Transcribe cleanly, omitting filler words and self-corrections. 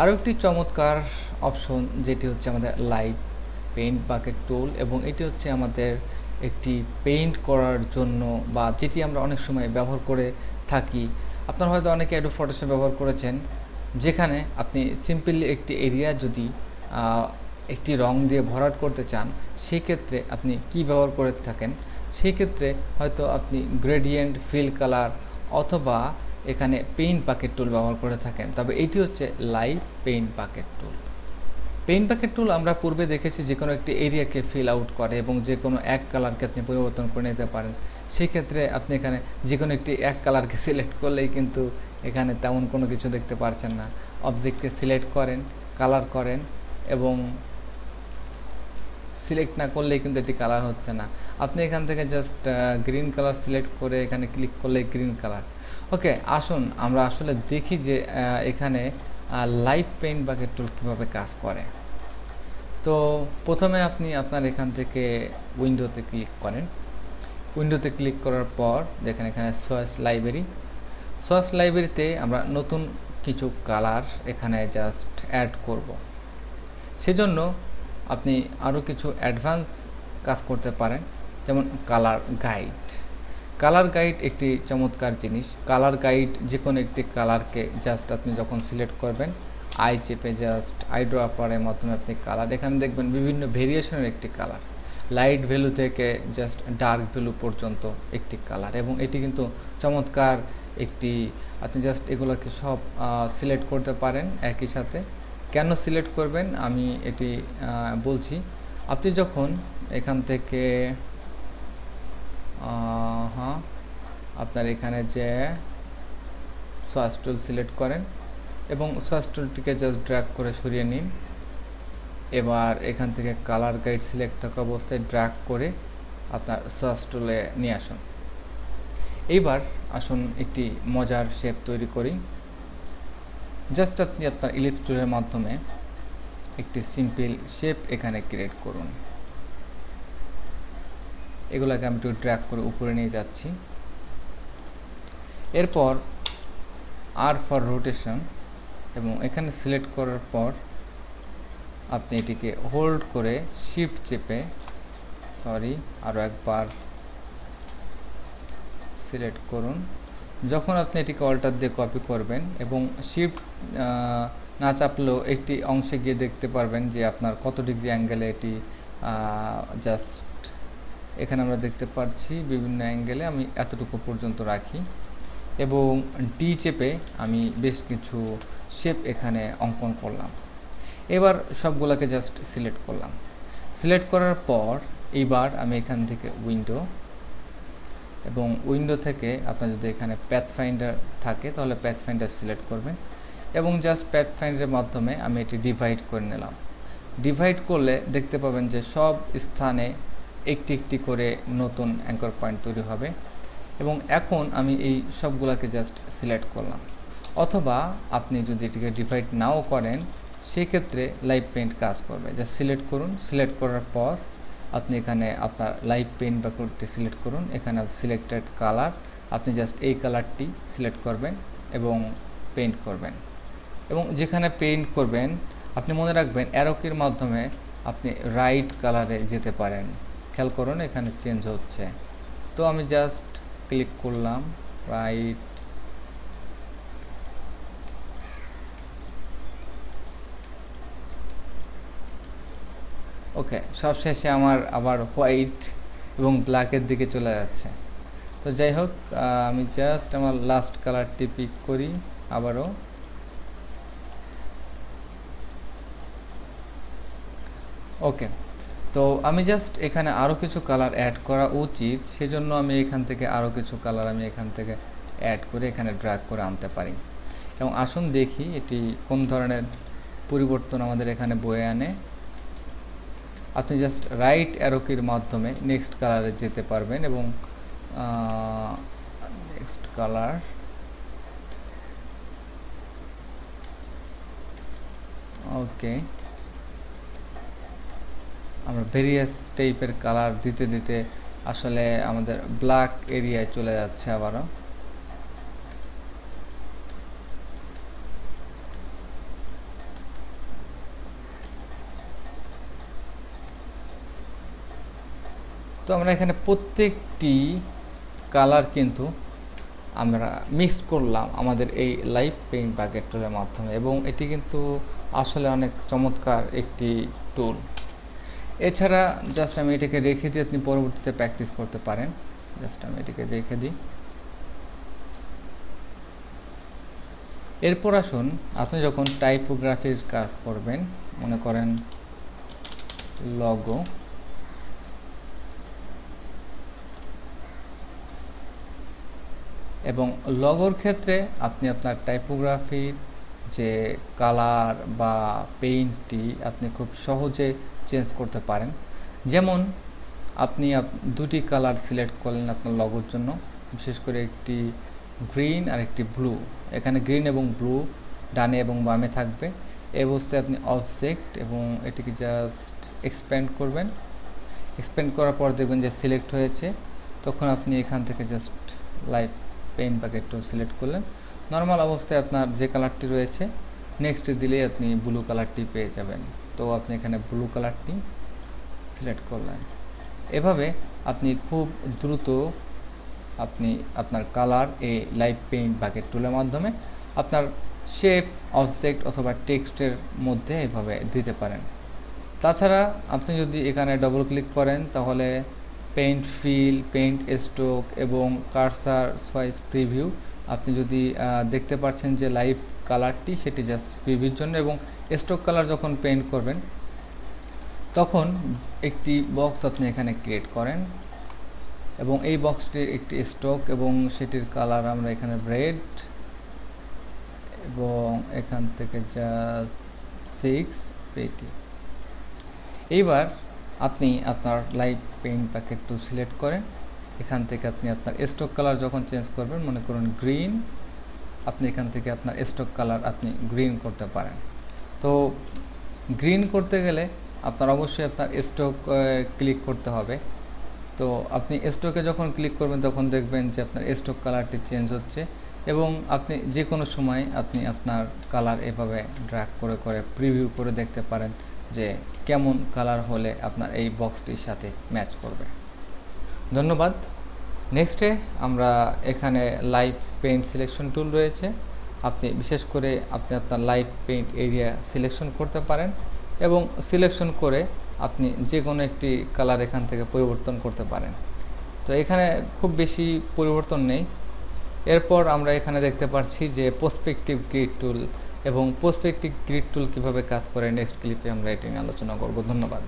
আরও একটি চমৎকার অপশন যেটি হচ্ছে আমাদের লাইভ পেইন্ট বাকেট টুল, এবং এটি হচ্ছে আমাদের একটি পেইন্ট করার জন্য বা যেটি আমরা অনেক সময় ব্যবহার করে থাকি। আপনারা হয়তো অনেকে অ্যাডোব ফটোশপ ব্যবহার করেছেন, যেখানে আপনি সিম্পলি একটি এরিয়া যদি একটি রং দিয়ে ভরাট করতে চান, সেক্ষেত্রে আপনি কি ব্যবহার করে থাকেন? সেক্ষেত্রে হয়তো আপনি গ্রেডিয়েন্ট, ফিল কালার অথবা এখানে পেইন্ট বাকেট টুল ব্যবহার করে থাকেন। তবে এটি হচ্ছে লাইভ পেইন্ট বাকেট টুল। পেইন্ট বাকেট টুল আমরা পূর্বে দেখেছি যে কোনো একটি এরিয়াকে ফিল আউট করে এবং যে কোনো এক কালারকে আপনি পরিবর্তন করে নিতে পারেন। সেক্ষেত্রে আপনি এখানে যে কোনো একটি এক কালারকে সিলেক্ট করলেই কিন্তু এখানে তেমন কোনো কিছু দেখতে পারছেন না। অবজেক্টকে সিলেক্ট করেন, কালার করেন, এবং সিলেক্ট না করলেই কিন্তু এটি কালার হচ্ছে না। আপনি এখান থেকে জাস্ট গ্রিন কালার সিলেক্ট করে এখানে ক্লিক করলেই গ্রিন কালার। ওকে, আসুন আমরা আসলে দেখি যে এখানে লাইভ পেইন্ট বাকেট টুল কীভাবে কাজ করে। তো প্রথমে আপনি আপনার এখান থেকে উইন্ডোতে ক্লিক করেন। উইন্ডোতে ক্লিক করার পর দেখেন এখানে সোর্স লাইব্রেরিতে আমরা নতুন কিছু কালার এখানে জাস্ট অ্যাড করব। সেজন্য আপনি আরও কিছু অ্যাডভান্স কাজ করতে পারেন, যেমন কালার গাইড একটি চমৎকার জিনিস। কালার গাইড যে কোনো একটি কালারকে জাস্ট আপনি যখন সিলেক্ট করবেন, আই চেপে জাস্ট আই ড্রপারের মাধ্যমে আপনি কালার এখানে দেখবেন বিভিন্ন ভেরিয়েশনের একটি কালার, লাইট ভ্যালু থেকে জাস্ট ডার্ক ভ্যালু পর্যন্ত একটি কালার, এবং এটি কিন্তু চমৎকার একটি, আপনি জাস্ট এগুলোকে সব সিলেক্ট করতে পারেন একই সাথে। কেন সিলেক্ট করবেন আমি এটি বলছি। আপনি যখন এখান থেকে আপনার এখানে যে সোর্স টুল সিলেক্ট করেন এবং সোর্স টুলটিকে জাস্ট ড্র্যাগ করে সরিয়ে নিন। এবার এখান থেকে কালার গাইড সিলেক্ট থাকা অবস্থায় ড্র্যাগ করে আপনার সোর্স টুলে নিয়ে আসুন। এইবার আসুন একটি মজার শেপ তৈরি করি। জাস্ট আপনি আপনার ইলিপস টুলের মাধ্যমে একটি সিম্পল শেপ এখানে ক্রিয়েট করুন। এগুলোকে আমি একটু ড্র্যাগ করে উপরে নিয়ে যাচ্ছি। এরপর আর ফর রোটেশন, এবং এখানে সিলেক্ট করার পর আপনি এটিকে হোল্ড করে শিফট চেপে আরও একবার সিলেক্ট করুন। যখন আপনি এটিকে অল্টার দিয়ে কপি করবেন এবং শিফট না চাপলেও একটি অংশে গিয়ে দেখতে পারবেন যে আপনার কত ডিগ্রি অ্যাঙ্গেলে এটি জাস্ট এখানে আমরা দেখতে পাচ্ছি বিভিন্ন অ্যাঙ্গেলে আমি এতটুকু পর্যন্ত রাখি, এবং ডি চেপে আমি বেশ কিছু শেপ এখানে অঙ্কন করলাম। এবার সবগুলোকে জাস্ট সিলেক্ট করলাম। সিলেক্ট করার পর এইবার আমি এখান থেকে এবং উইন্ডো থেকে আপনার যদি এখানে প্যাথ ফাইন্ডার থাকে তাহলে প্যাথ ফাইন্ডার সিলেক্ট করবেন, এবং জাস্ট প্যাথ ফাইন্ডারের মাধ্যমে আমি এটি ডিভাইড করে নিলাম। ডিভাইড করলে দেখতে পাবেন যে সব স্থানে একটি একটি করে নতুন অ্যাঙ্কর পয়েন্ট তৈরি হবে, এবং এখন আমি এই সবগুলোকে জাস্ট সিলেক্ট করলাম। অথবা আপনি যদি এটিকে ডিভাইড নাও করেন সেক্ষেত্রে লাইভ পেইন্ট কাজ করবে। জাস্ট সিলেক্ট করুন, সিলেক্ট করার পর আপনি এখানে আপনার লাইভ পেইন্ট বাকেটটি সিলেক্ট করুন। এখানে সিলেক্টেড কালার, আপনি জাস্ট এই কালারটি সিলেক্ট করবেন এবং পেইন্ট করবেন, এবং যেখানে পেইন্ট করবেন আপনি মনে রাখবেন অ্যারো কির মাধ্যমে আপনি রাইট কালারে যেতে পারেন। খেয়াল করুন এখানে চেঞ্জ হচ্ছে। তো আমি জাস্ট ক্লিক করলাম রাইট, ওকে, সবশেষে আমার আবার হোয়াইট এবং ব্ল্যাকের দিকে চলে যাচ্ছে। তো যাই হোক, আমি জাস্ট আমার লাস্ট কালারটি পিক করি আবারও। ওকে, তো আমি জাস্ট এখানে আরও কিছু কালার অ্যাড করা উচিত, সেজন্য আমি এখান থেকে আরও কিছু কালার আমি এখান থেকে অ্যাড করে এখানে ড্র্যাগ করে আনতে পারি। এবং আসুন দেখি এটি কোন ধরনের পরিবর্তন আমাদের এখানে বয়ে আনে। আপনি জাস্ট রাইট অ্যারো কির মাধ্যমে নেক্সট কালারে যেতে পারবেন, এবং নেক্সট কালার, ওকে, আমরা ভেরিয়াস টাইপের কালার দিতে দিতে আসলে আমাদের ব্ল্যাক এরিয়ায় চলে যাচ্ছে আবারও। আমরা এখানে প্রত্যেকটি কালার কিন্তু আমরা মিক্স করলাম আমাদের এই লাইভ পেইন্ট বাকেট টুলের মাধ্যমে, এবং এটি কিন্তু আসলে অনেক চমৎকার একটি টুল। এছাড়া জাস্ট আমি এটাকে রেখে দিয়ে আপনি পরবর্তীতে প্র্যাকটিস করতে পারেন। জাস্ট আমি এটাকে রেখে দিই। এরপর আসুন, আপনি যখন টাইপোগ্রাফির কাজ করবেন, মনে করেন লগো, এবং লগোর ক্ষেত্রে আপনি আপনার টাইপোগ্রাফির যে কালার বা পেইন্টটি আপনি খুব সহজে চেঞ্জ করতে পারেন। যেমন আপনি দুটি কালার সিলেক্ট করলেন আপনার লগোর জন্য, বিশেষ করে একটি গ্রিন আর একটি ব্লু। এখানে গ্রিন এবং ব্লু ডানে এবং বামে থাকবে। এই অবস্থায় আপনি অবজেক্ট এবং এটিকে জাস্ট এক্সপ্যান্ড করবেন। এক্সপ্যান্ড করার পর দেখবেন যে সিলেক্ট হয়েছে। তখন আপনি এখান থেকে just live paint bucket tool select করলেন। নর্মাল অবস্থায় আপনার যে কালারটি রয়েছে নেক্সট দিলেই আপনি ব্লু কালারটি পেয়ে যাবেন। তো আপনি এখানে ব্লু কালারটি সিলেক্ট করলেন। এভাবে আপনি খুব দ্রুত আপনি আপনার কালার এই লাইভ পেইন্ট বাকেট টুলের মাধ্যমে আপনার শেপ, অবজেক্ট অথবা টেক্সটের মধ্যে এভাবে দিতে পারেন। তাছাড়া আপনি যদি এখানে ডবল ক্লিক করেন তাহলে পেইন্ট ফিল, পেইন্ট স্ট্রোক এবং কার্সার সোয়াইপ প্রিভিউ, আপনি যদি দেখতে পাচ্ছেন যে লাইভ কালারটি সেটি জাস্ট প্রিভিউর জন্য, এবং স্ট্রোক কালার যখন পেইন্ট করবেন তখন একটি বক্স আপনি এখানে ক্রিয়েট করেন, এবং এই বক্সটির একটি স্ট্রোক এবং সেটির কালার আমরা এখানে রেড, এবং এখান থেকে জাস্ট 680। এইবার আপনি আপনার live paint bucket tool select করেন। এখান থেকে আপনি আপনার স্ট্রোক কালার যখন চেঞ্জ করবেন, মনে করুন গ্রিন, আপনি এখান থেকে আপনার স্ট্রোক কালার আপনি গ্রিন করতে পারেন। তো গ্রিন করতে গেলে আপনার অবশ্যই আপনার স্ট্রোক ক্লিক করতে হবে। তো আপনি স্ট্রোকে যখন ক্লিক করবেন তখন দেখবেন যে আপনার স্ট্রোক কালারটি চেঞ্জ হচ্ছে, এবং আপনি যে কোনো সময় আপনি আপনার কালার এভাবে ড্র্যাগ করে করে প্রিভিউ করে দেখতে পারেন যে কেমন কালার হলে আপনার এই বক্সটির সাথে ম্যাচ করবে। ধন্যবাদ। নেক্সটে আমরা এখানে লাইভ পেইন্ট সিলেকশন টুল রয়েছে। আপনি বিশেষ করে আপনি আপনার লাইভ পেইন্ট এরিয়া সিলেকশন করতে পারেন, এবং সিলেকশন করে আপনি যে কোনো একটি কালার এখান থেকে পরিবর্তন করতে পারেন। তো এখানে খুব বেশি পরিবর্তন নেই। এরপর আমরা এখানে দেখতে পাচ্ছি যে পার্সপেক্টিভ গ্রিড টুল, এবং পার্সপেক্টিভ গ্রিড টুল কীভাবে কাজ করে নেক্সট ক্লিপে আমরা এটি নিয়ে আলোচনা করব। ধন্যবাদ।